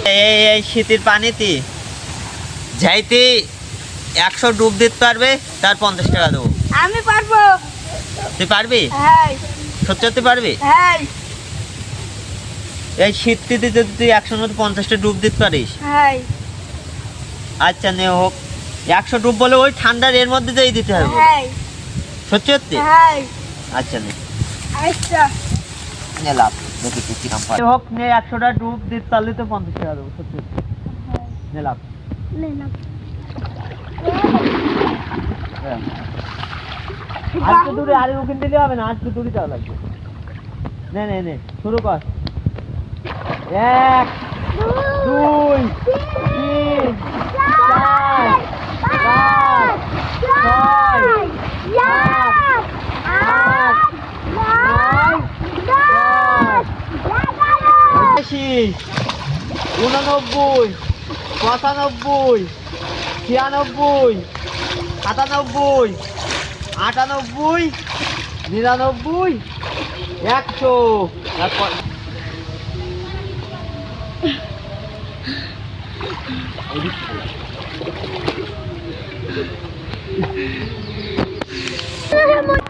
এই শীতের পানিতে যাইতে 100 ডুব দিতে পারবে, তার 50 টাকা দেবো। আমি পারবো। তুই পারবি? হ্যাঁ। সত্যি পারবি? হ্যাঁ। এই শীতটিতে যদি তুই 100 মতো 50টা ডুব দিতে পারিস? হ্যাঁ। আচ্ছা নে হোক। 100 ডুব বলে ওই ঠান্ডার এর মধ্যে যেই দিতে হবে? হ্যাঁ। সত্যি? হ্যাঁ। আচ্ছা নে। আচ্ছা। নে লাভ, দেখি তুই কিরম পারবি। হোক নে 100টা ডুব দিতে পারলে তো 50 টাকা দেবো। সত্যি নে লাভ। নে না। আজকে দূরে আরে ওখান দিলে হবে না, আজকে দূরে যাওয়া লাগবে। নে নে নে শুরু কর। 1 2 3 4 5 6 7 8 9 10 89 95 96 96 97 98 99 100।